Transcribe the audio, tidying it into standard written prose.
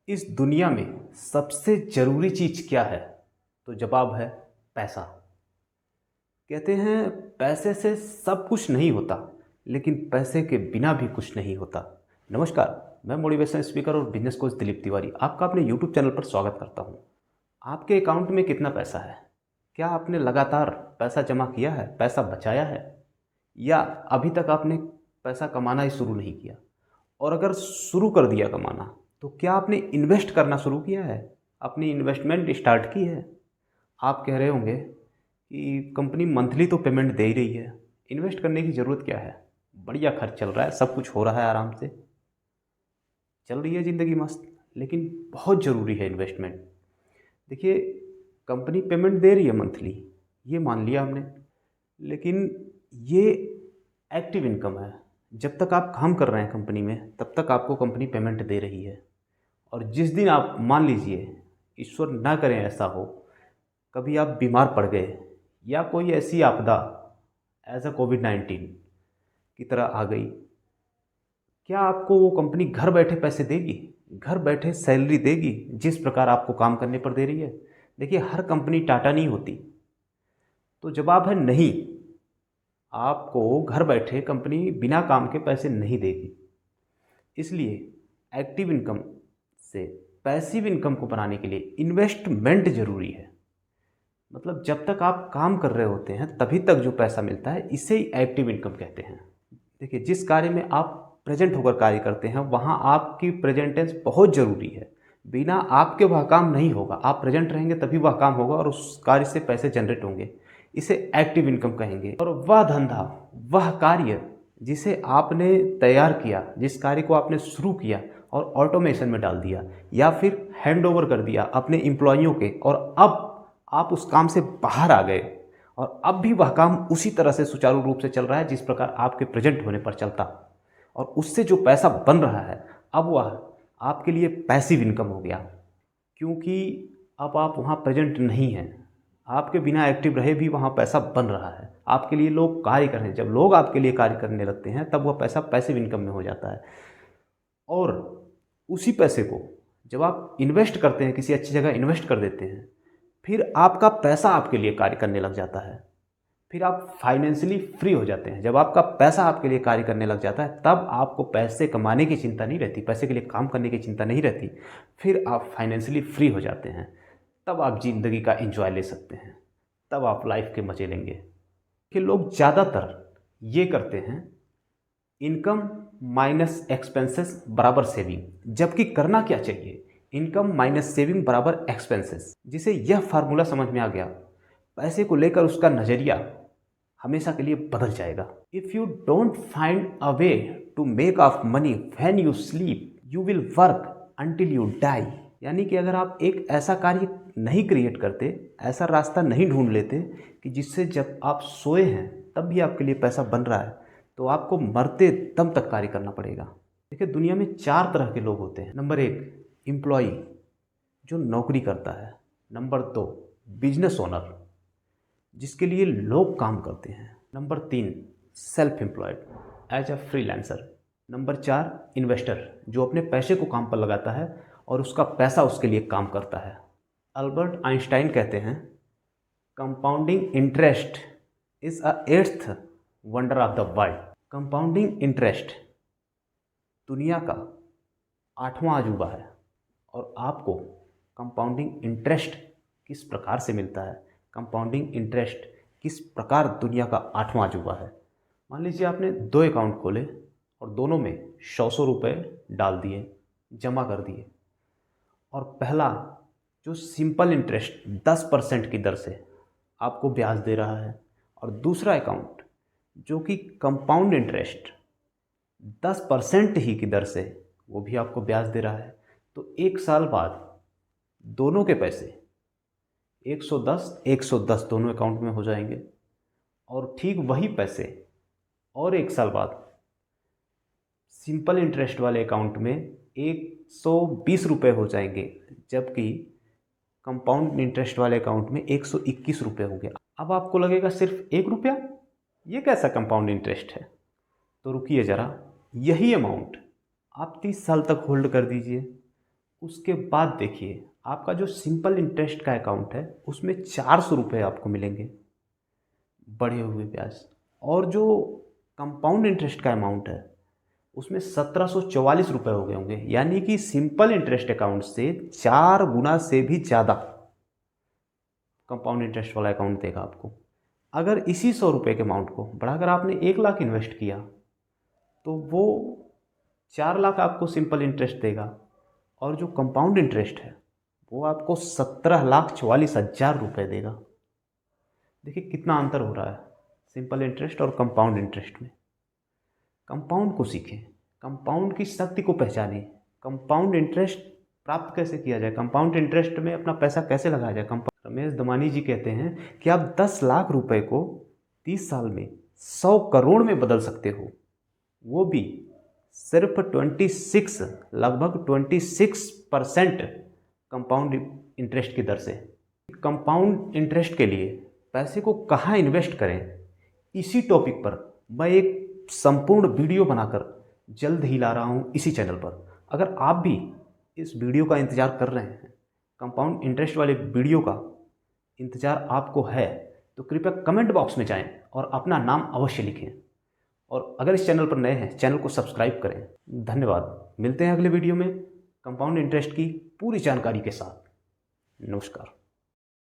इस दुनिया में सबसे ज़रूरी चीज़ क्या है? तो जवाब है पैसा। कहते हैं पैसे से सब कुछ नहीं होता, लेकिन पैसे के बिना भी कुछ नहीं होता। नमस्कार, मैं मोटिवेशन स्पीकर और बिजनेस कोच दिलीप तिवारी आपका अपने यूट्यूब चैनल पर स्वागत करता हूँ। आपके अकाउंट में कितना पैसा है? क्या आपने लगातार पैसा जमा किया है, पैसा बचाया है, या अभी तक आपने पैसा कमाना ही शुरू नहीं किया? और अगर शुरू कर दिया कमाना, तो क्या आपने इन्वेस्ट करना शुरू किया है? अपनी इन्वेस्टमेंट स्टार्ट की है? आप कह रहे होंगे कि कंपनी मंथली तो पेमेंट दे ही रही है, इन्वेस्ट करने की ज़रूरत क्या है, बढ़िया खर्च चल रहा है, सब कुछ हो रहा है, आराम से चल रही है ज़िंदगी मस्त। लेकिन बहुत ज़रूरी है इन्वेस्टमेंट। देखिए, कंपनी पेमेंट दे रही है मंथली, ये मान लिया हमने, लेकिन ये एक्टिव इनकम है। जब तक आप काम कर रहे हैं कंपनी में, तब तक आपको कंपनी पेमेंट दे रही है। और जिस दिन आप, मान लीजिए, ईश्वर ना करें ऐसा हो, कभी आप बीमार पड़ गए या कोई ऐसी आपदा एज अ कोविड-19 की तरह आ गई, क्या आपको वो कंपनी घर बैठे पैसे देगी, घर बैठे सैलरी देगी जिस प्रकार आपको काम करने पर दे रही है? देखिए, हर कंपनी टाटा नहीं होती। तो जवाब है नहीं, आपको घर बैठे कंपनी बिना काम के पैसे नहीं देगी। इसलिए एक्टिव इनकम से पैसिव इनकम को बनाने के लिए इन्वेस्टमेंट ज़रूरी है। मतलब जब तक आप काम कर रहे होते हैं तभी तक जो पैसा मिलता है, इसे ही एक्टिव इनकम कहते हैं। देखिए, जिस कार्य में आप प्रेजेंट होकर कार्य करते हैं, वहाँ आपकी प्रेजेंटेंस बहुत ज़रूरी है। बिना आपके वह काम नहीं होगा। आप प्रेजेंट रहेंगे तभी वह काम होगा और उस कार्य से पैसे जनरेट होंगे। इसे एक्टिव इनकम कहेंगे। और वह धंधा, वह कार्य जिसे आपने तैयार किया, जिस कार्य को आपने शुरू किया और ऑटोमेशन में डाल दिया या फिर हैंड ओवर कर दिया अपने एम्प्लॉइयों के, और अब आप उस काम से बाहर आ गए और अब भी वह काम उसी तरह से सुचारू रूप से चल रहा है जिस प्रकार आपके प्रेजेंट होने पर चलता, और उससे जो पैसा बन रहा है, अब वह आपके लिए पैसिव इनकम हो गया। क्योंकि अब आप वहाँ प्रेजेंट नहीं हैं, आपके बिना एक्टिव रहे भी वहाँ पैसा बन रहा है, आपके लिए लोग कार्य कर रहे हैं। जब लोग आपके लिए कार्य करने लगते हैं, तब वह पैसा पैसिव इनकम में हो जाता है। और उसी पैसे को जब आप इन्वेस्ट करते हैं, किसी अच्छी जगह इन्वेस्ट कर देते हैं, फिर आपका पैसा आपके लिए कार्य करने लग जाता है। फिर आप फाइनेंशियली फ्री हो जाते हैं। जब आपका पैसा आपके लिए कार्य करने लग जाता है, तब आपको पैसे कमाने की चिंता नहीं रहती, पैसे के लिए काम करने की चिंता नहीं रहती। फिर आप फाइनेंशियली फ्री हो जाते हैं। तब आप ज़िंदगी का एंजॉय ले सकते हैं, तब आप लाइफ के मज़े लेंगे। कि लोग ज़्यादातर ये करते हैं, इनकम माइनस एक्सपेंसेस बराबर सेविंग, जबकि करना क्या चाहिए, इनकम माइनस सेविंग बराबर एक्सपेंसेस। जिसे यह फार्मूला समझ में आ गया, पैसे को लेकर उसका नज़रिया हमेशा के लिए बदल जाएगा। If you don't find a way to make of money when you sleep, you will work until you die. यानी कि अगर आप एक ऐसा कार्य नहीं क्रिएट करते, ऐसा रास्ता नहीं ढूंढ लेते कि जिससे जब आप सोए हैं तब भी आपके लिए पैसा बन रहा है, तो आपको मरते दम तक कार्य करना पड़ेगा। देखिए, दुनिया में 4 तरह के लोग होते हैं। नंबर 1, एम्प्लॉई, जो नौकरी करता है। नंबर 2, बिजनेस ओनर, जिसके लिए लोग काम करते हैं। Number 3, self employed as a freelancer. Number 4, investor, जो अपने पैसे को काम पर लगाता है और उसका पैसा उसके लिए काम करता है। अल्बर्ट आइंस्टाइन कहते हैं, compounding interest is a eighth wonder of the world. Compounding interest दुनिया का 8वां अजूबा है। और आपको कंपाउंडिंग इंटरेस्ट किस प्रकार से मिलता है, कंपाउंडिंग इंटरेस्ट किस प्रकार दुनिया का 8वां अजूबा है। मान लीजिए आपने 2 अकाउंट खोले और दोनों में 100 रुपये डाल दिए, जमा कर दिए, और पहला जो सिंपल इंटरेस्ट 10% की दर से आपको ब्याज दे रहा है, और दूसरा अकाउंट जो कि कंपाउंड इंटरेस्ट 10% ही की दर से वो भी आपको ब्याज दे रहा है, तो 1 साल बाद दोनों के पैसे 110 110 दोनों अकाउंट में हो जाएंगे। और ठीक वही पैसे और 1 साल बाद सिंपल इंटरेस्ट वाले अकाउंट में 120 रुपये हो जाएंगे, जबकि कंपाउंड इंटरेस्ट वाले अकाउंट में 121 रुपये हो गया। अब आपको लगेगा सिर्फ 1 रुपया, ये कैसा कंपाउंड इंटरेस्ट है? तो रुकिए ज़रा, यही अमाउंट आप 30 साल तक होल्ड कर दीजिए, उसके बाद देखिए आपका जो सिंपल इंटरेस्ट का अकाउंट है उसमें 400 रुपये आपको मिलेंगे बढ़े हुए ब्याज, और जो कंपाउंड इंटरेस्ट का अमाउंट है उसमें 1744 रुपये हो गए होंगे, यानी कि सिंपल इंटरेस्ट अकाउंट से 4 गुना से भी ज़्यादा कंपाउंड इंटरेस्ट वाला अकाउंट देगा आपको। अगर इसी 100 रुपये के अमाउंट को बढ़ाकर आपने 1 लाख इन्वेस्ट किया तो वो 4 लाख आपको सिंपल इंटरेस्ट देगा, और जो कंपाउंड इंटरेस्ट है वो आपको 17,44,000 रुपये देगा। देखिए कितना अंतर हो रहा है सिंपल इंटरेस्ट और कंपाउंड इंटरेस्ट में। कंपाउंड को सीखें, कंपाउंड की शक्ति को पहचानें, कंपाउंड इंटरेस्ट प्राप्त कैसे किया जाए, कंपाउंड इंटरेस्ट में अपना पैसा कैसे लगाया जाए। रमेश दमानी जी कहते हैं कि आप 10 लाख रुपए को 30 साल में 100 करोड़ में बदल सकते हो, वो भी सिर्फ लगभग 26% कंपाउंड इंटरेस्ट की दर से। कंपाउंड इंटरेस्ट के लिए पैसे को कहाँ इन्वेस्ट करें, इसी टॉपिक पर मैं एक संपूर्ण वीडियो बनाकर जल्द ही ला रहा हूँ इसी चैनल पर। अगर आप भी इस वीडियो का इंतज़ार कर रहे हैं, कंपाउंड इंटरेस्ट वाले वीडियो का इंतज़ार आपको है, तो कृपया कमेंट बॉक्स में जाएं और अपना नाम अवश्य लिखें, और अगर इस चैनल पर नए हैं चैनल को सब्सक्राइब करें। धन्यवाद। मिलते हैं अगले वीडियो में कंपाउंड इंटरेस्ट की पूरी जानकारी के साथ। नमस्कार।